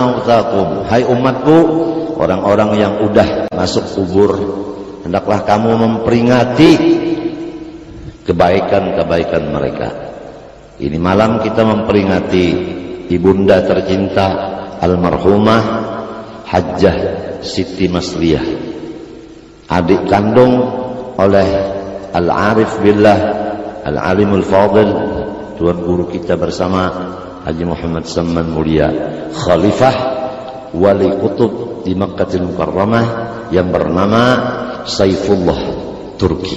mautakum, hai umatku, orang-orang yang udah masuk kubur, hendaklah kamu memperingati kebaikan-kebaikan mereka. Ini malam kita memperingati ibunda tercinta almarhumah Hajjah Siti Masliyah, adik kandung oleh Al-Arif Billah Al-Alimul Fadil, tuan guru kita bersama Haji Muhammad Saman Mulia, Khalifah Wali Kutub di Makkahil Mukarramah yang bernama Saifullah Turki.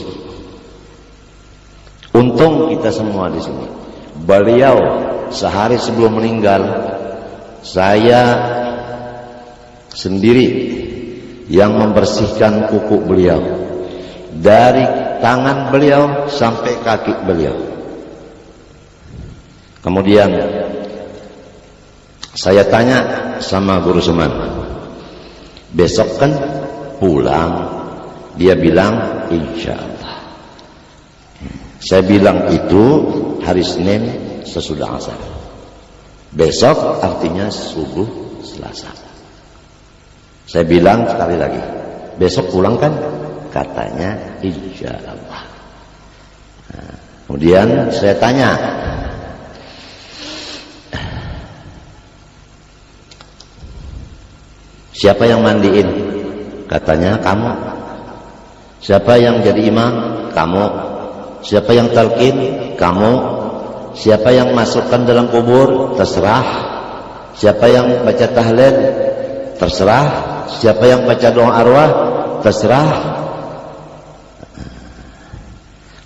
Untung kita semua di sini. Beliau sehari sebelum meninggal, saya sendiri yang membersihkan kuku beliau dari tangan beliau sampai kaki beliau. Kemudian saya tanya sama Guru Suman, besok kan pulang? Dia bilang insya Allah. Saya bilang itu hari Senin sesudah asar. Besok artinya subuh Selasa. Saya bilang sekali lagi, besok pulang kan? Katanya insya Allah. Nah, kemudian saya tanya, siapa yang mandiin? Katanya kamu. Siapa yang jadi imam? Kamu. Siapa yang talqin? Kamu. Siapa yang masukkan dalam kubur? Terserah. Siapa yang baca tahlil? Terserah. Siapa yang baca doa arwah? Terserah.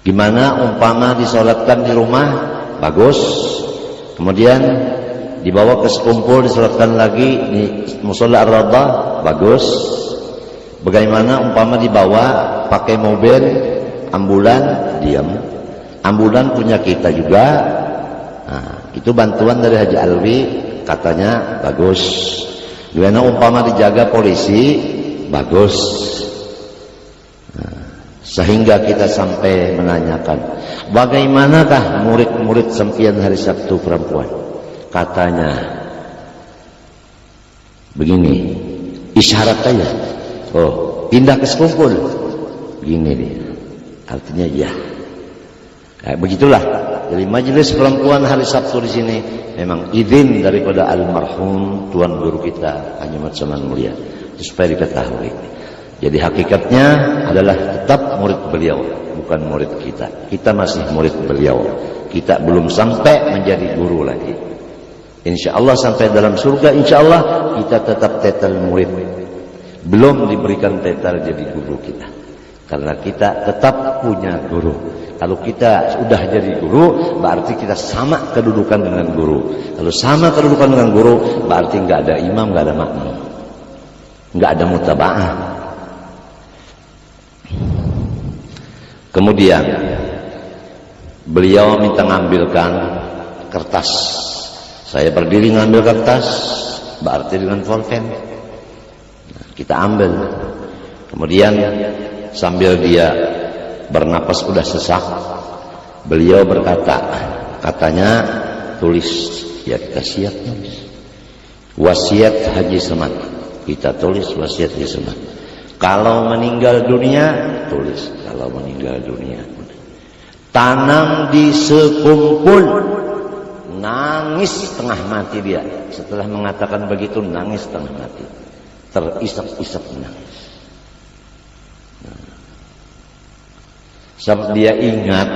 Gimana umpama disolatkan di rumah? Bagus. Kemudian dibawa ke sekumpul, disolatkan lagi di musola ar-Rawdah? Bagus. Bagaimana umpama dibawa pakai mobil ambulan? Diam. Ambulan punya kita juga. Nah, itu bantuan dari Haji Alwi, katanya bagus. Gimana umpama dijaga polisi? Bagus. Nah, sehingga kita sampai menanyakan, bagaimanakah murid-murid sempian hari Sabtu perempuan? Katanya begini, isyarat aja. Oh, pindah ke sekumpul. Gini dia. Artinya ya. Kayak begitulah. Jadi majelis perempuan hari Sabtu di sini memang izin daripada almarhum tuan guru kita Haji Muhammad Saman Mulia, supaya diketahui. Jadi hakikatnya adalah tetap murid beliau, bukan murid kita. Kita masih murid beliau. Kita belum sampai menjadi guru lagi. Insya Allah sampai dalam surga, insya Allah kita tetap tetel murid. Belum diberikan tetel jadi guru kita. Karena kita tetap punya guru. Kalau kita sudah jadi guru, berarti kita sama kedudukan dengan guru. Kalau sama kedudukan dengan guru, berarti nggak ada imam, nggak ada makmum, nggak ada mutaba'ah. Kemudian beliau minta ngambilkan kertas. Saya berdiri ngambil kertas, berarti dengan pulpen. Nah, kita ambil. Kemudian sambil dia bernapas udah sesak, beliau berkata, katanya tulis. Ya kita siap tulis. Wasiat Haji Saman. Kita tulis wasiat Haji Saman. Kalau meninggal dunia, tulis. Kalau meninggal dunia, tanam di sekumpul. Nangis setengah mati dia. Setelah mengatakan begitu, nangis setengah mati. Terisak-isak menangis. Sebab dia ingat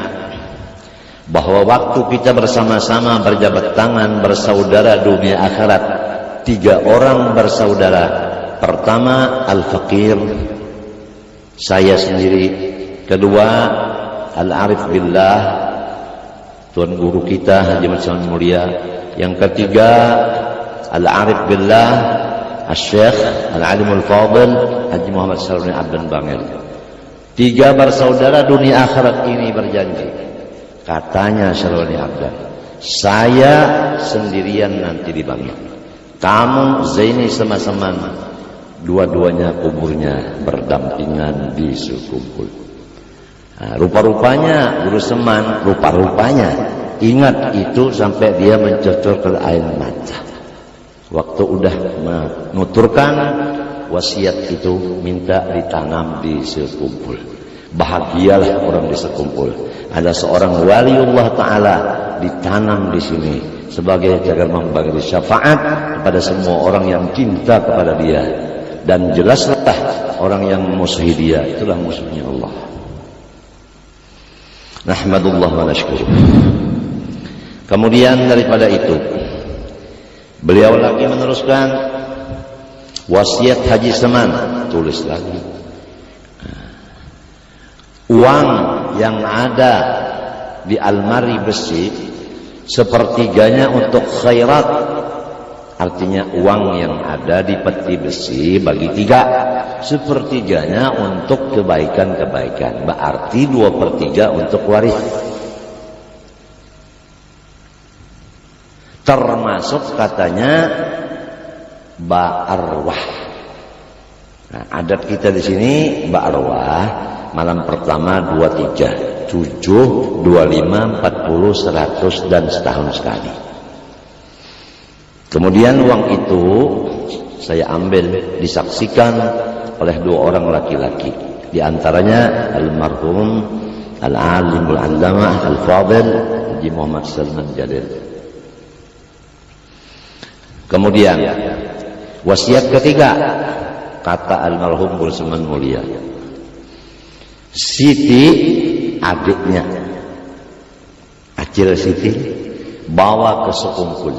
bahwa waktu kita bersama-sama berjabat tangan bersaudara dunia akhirat, 3 orang bersaudara. Pertama Al-Fakir, saya sendiri. Kedua Al-Arif Billah, tuan guru kita Haji Muhammad Saman Mulia. Yang ketiga Al-Arif Billah Al-Syekh Al-Alimul Fadil Haji Muhammad Salman Abdan Bangil. 3 bersaudara dunia akhirat ini berjanji. Katanya Salman Abdan, saya sendirian nanti di Bangil, kamu Zaini sama-sama, dua-duanya kuburnya berdampingan di sekumpul. Nah, rupa-rupanya Guru Saman, rupa-rupanya ingat itu sampai dia mencocorkan air mata. Waktu udah menuturkan wasiat itu, minta ditanam di sekumpul. Bahagialah orang di sekumpul. Ada seorang waliullah ta'ala ditanam di sini sebagai agar memberi syafaat kepada semua orang yang cinta kepada dia. Dan jelaslah orang yang memusuhi dia itulah musuhnya Allah. Nahmadullah wa nashkuruh. Kemudian daripada itu, beliau lagi meneruskan wasiat Haji Seman, tulis lagi. Uang yang ada di almari besi, sepertiganya untuk khairat. Artinya uang yang ada di peti besi bagi 3, sepertiganya untuk kebaikan-kebaikan. Berarti 2/3 untuk waris. Termasuk katanya ba'arwah. Nah, adat kita di sini ba'arwah malam pertama 23, 7, 25, 40, 100 dan setahun sekali. Kemudian uang itu saya ambil disaksikan oleh 2 orang laki-laki. Di antaranya almarhum al-alimul allamah al-fadil Haji Muhammad Salman Jalil. Kemudian wasiat ketiga, kata almarhum Gulseman Mulia, Siti adiknya Acil Siti bawa ke sekumpul.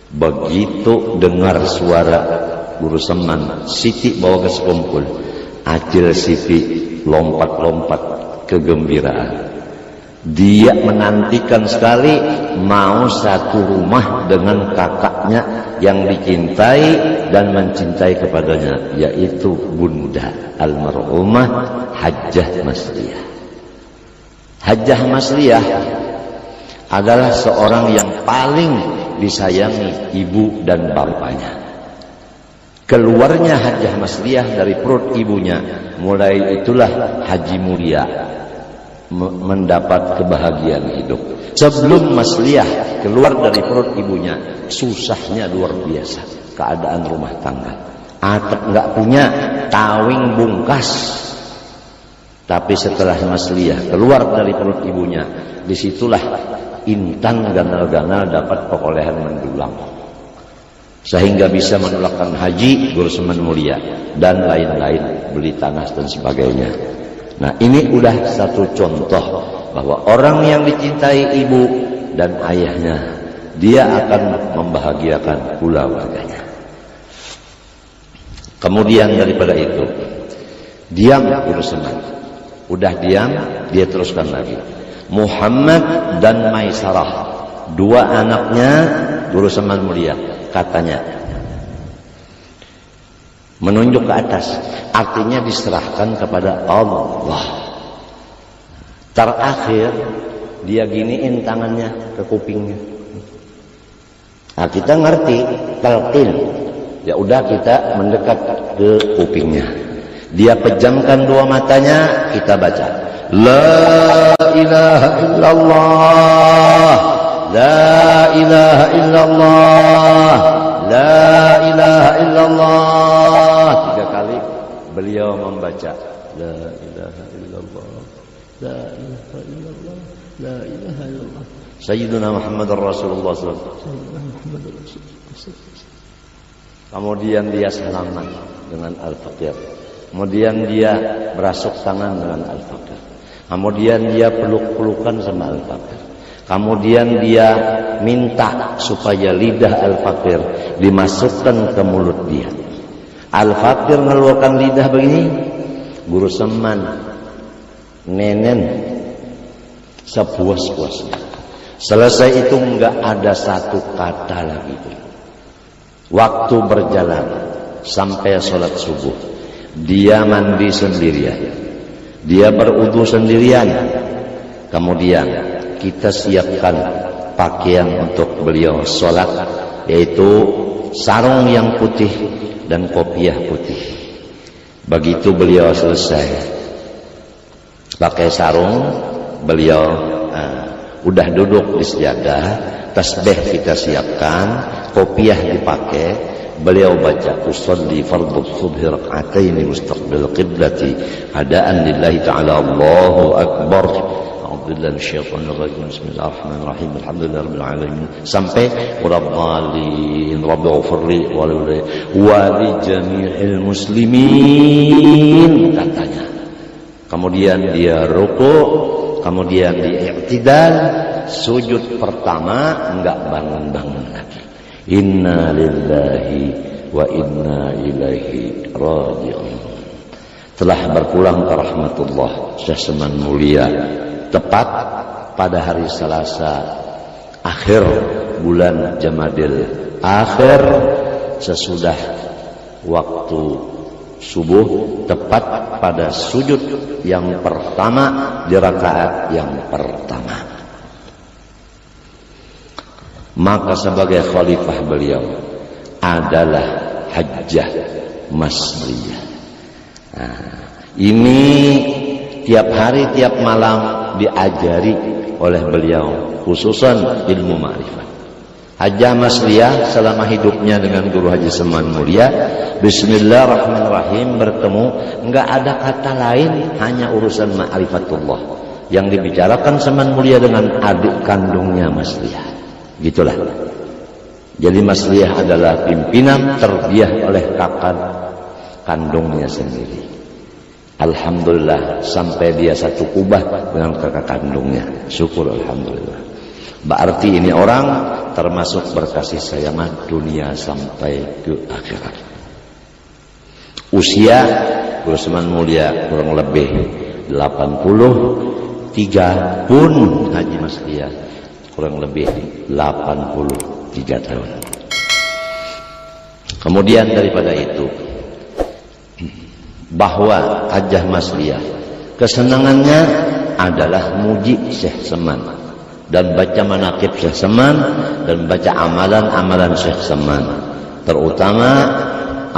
Begitu dengar suara Guru Seman, Siti bawa ke sekumpul, Acil Siti lompat-lompat kegembiraan. Dia menantikan sekali mau satu rumah dengan kakaknya yang dicintai dan mencintai kepadanya, yaitu Bunda almarhumah Hajjah Masliyah. Hajjah Masliyah adalah seorang yang paling disayangi ibu dan bapaknya. Keluarnya Hajjah Masliyah dari perut ibunya, mulai itulah Haji Mulia mendapat kebahagiaan hidup. Sebelum Masliyah keluar dari perut ibunya, susahnya luar biasa keadaan rumah tangga. Atap nggak punya, tawing bungkas. Tapi setelah Masliyah keluar dari perut ibunya, disitulah intan ganal-ganal dapat perolehan mendulang, sehingga bisa menolakkan haji, Guru Seman Mulia dan lain-lain, beli tanah dan sebagainya. Nah, ini udah satu contoh bahwa orang yang dicintai ibu dan ayahnya, dia akan membahagiakan pula warganya. Kemudian daripada itu, diam Guru Seman. Udah diam, dia teruskan lagi. Muhammad dan Maisarah, 2 anaknya Guru Seman Mulia, katanya menunjuk ke atas, artinya diserahkan kepada Allah. Terakhir dia giniin tangannya ke kupingnya. Nah, kita ngerti talqin, ya udah kita mendekat ke kupingnya. Dia pejamkan 2 matanya, kita baca La ilaha illallah, La ilaha illallah, La ilaha illallah. 3 kali beliau membaca La ilaha illallah, La ilaha illallah, La ilaha illallah. Sayyiduna Muhammad Rasulullah SAW. Kemudian dia salaman dengan Al-Faqir. Kemudian dia berasuk tangan dengan Al-Faqir. Kemudian dia peluk-pelukan sama Al-Faqir. Kemudian dia minta supaya lidah Al-Faqir dimasukkan ke mulut dia. Al-Faqir mengeluarkan lidah begini, Guru Seman nenen sepuas-puasnya. Selesai itu enggak ada satu kata lagi. Waktu berjalan sampai sholat subuh, dia mandi sendirian, dia berwudu sendirian. Kemudian kita siapkan pakaian untuk beliau sholat, yaitu sarung yang putih dan kopiah putih. Begitu beliau selesai pakai sarung, beliau udah duduk di sejadah, tasbih kita siapkan, kopiah dipakai, beliau baca usolli fardhu subhi rak'ataini mustaqbil qiblati adaan lillahi ta'ala Allahu akbar a'udzubillahi minasyaitonir rajim bismillahirrahmanirrahim alhamdulillahirabbil alamin sampai rabbalin rabbighfirli wa li jami'il muslimin katanya. Kemudian dia rukuk, kemudian dia i'tidal, sujud pertama enggak bangun-bangun lagi. Inna lillahi wa inna ilaihi raji'un. Telah berpulang ke rahmatullah Syekh Seman Mulia tepat pada hari Selasa akhir bulan Jamadil akhir, sesudah waktu subuh, tepat pada sujud yang pertama di rakaat yang pertama. Maka sebagai khalifah beliau adalah Hajjah Masliyah. Nah, ini tiap hari tiap malam diajari oleh beliau, khususan ilmu ma'rifat. Hajjah Masliyah selama hidupnya dengan Guru Haji Seman Mulia, bismillahirrahmanirrahim, bertemu, enggak ada kata lain, hanya urusan ma'rifatullah yang dibicarakan Seman Mulia dengan adik kandungnya Masliyah. Gitulah. Jadi Masliyah adalah pimpinan terbiah oleh kakak kandungnya sendiri. Alhamdulillah sampai dia satu kubah dengan kakak kandungnya. Syukur alhamdulillah. Berarti ini orang termasuk berkasih sayang dunia sampai ke akhirat. Usia Guru Seman Mulia kurang lebih 83 pun Haji Masliyah kurang lebih 83 tahun. Kemudian daripada itu, bahwa Hajjah Masliyah kesenangannya adalah muji Syekh Seman dan baca manaqib Syekh Seman dan baca amalan-amalan Syekh Seman, terutama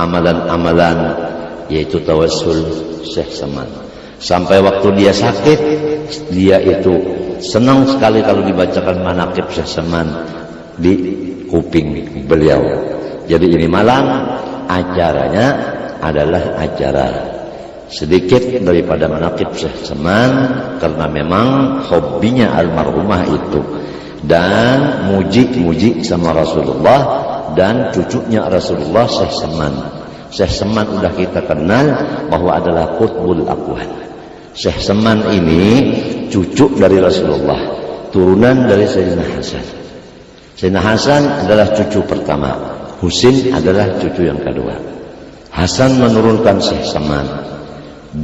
amalan-amalan yaitu tawassul Syekh Seman. Sampai waktu dia sakit, dia itu senang sekali kalau dibacakan manaqib Syekh Seman di kuping beliau. Jadi ini malam acaranya adalah acara sedikit daripada manaqib Syekh Seman, karena memang hobinya almarhumah itu, dan muji-muji sama Rasulullah dan cucunya Rasulullah Syekh Seman. Syekh Seman udah kita kenal bahwa adalah qutbul aqwan. Syekh Seman ini cucu dari Rasulullah, turunan dari Sayyidina Hasan. Sayyidina Hasan adalah cucu pertama, Husin adalah cucu yang kedua. Hasan menurunkan Syekh Seman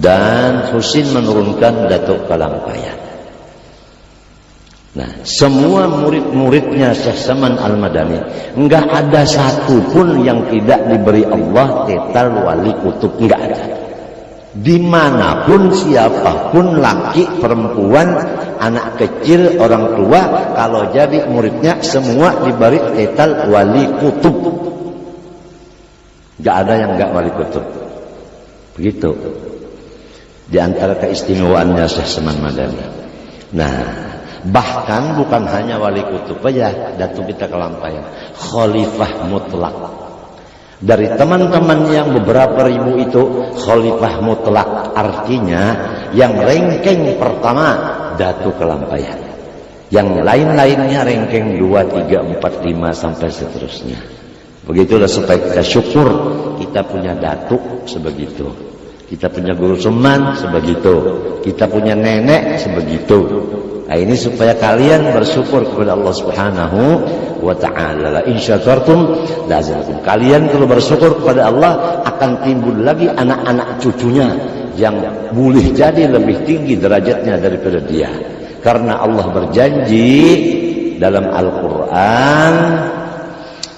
dan Husin menurunkan Datuk Kalampayan. Nah, semua murid-muridnya Syekh Seman Al-Madani, enggak ada satu pun yang tidak diberi Allah titel wali kutub, enggak ada. Dimanapun, siapapun, laki, perempuan, anak kecil, orang tua, kalau jadi muridnya semua diberi titel wali kutub. Gak ada yang gak wali kutub. Begitu. Di antara keistimewaannya Syekh Seman Madani. Nah, bahkan bukan hanya wali kutub aja, Datuk kita Kalampayan, khalifah mutlak. Dari teman-teman yang beberapa ribu itu, khalifah mutlak artinya yang ranking pertama Datuk Kalampayan, yang lain-lainnya ranking 2, 3, 4, 5 sampai seterusnya. Begitulah supaya kita syukur kita punya datuk sebegitu, kita punya Guru Seman sebegitu, kita punya nenek sebegitu. Nah, ini supaya kalian bersyukur kepada Allah Subhanahu wa ta'ala. La in syakartum lazilakum. Kalian kalau bersyukur kepada Allah akan timbul lagi anak-anak cucunya yang boleh jadi lebih tinggi derajatnya daripada dia. Karena Allah berjanji dalam Al-Qur'an,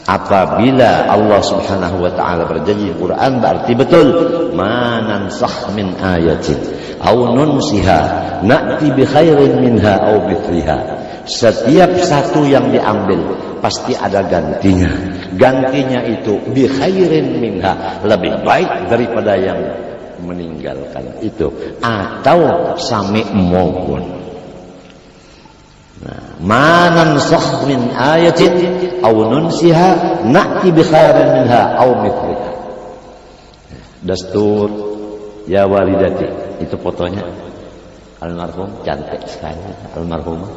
apabila Allah Subhanahu wa ta'ala berjanji di Quran, berarti betul. Ma nansakh min ayatin aw nunsiha na'ti bi khairin minha aw mithliha. Setiap satu yang diambil pasti ada gantinya. Gantinya itu bi khairin minha, lebih baik daripada yang meninggalkan itu, atau sami maupun. Nah, Ma nansakh min ayatin aw nunsiha na'ti bi khairin minha aw mithliha. Dastur ya walidati, itu fotonya almarhum, cantik sekali almarhumah.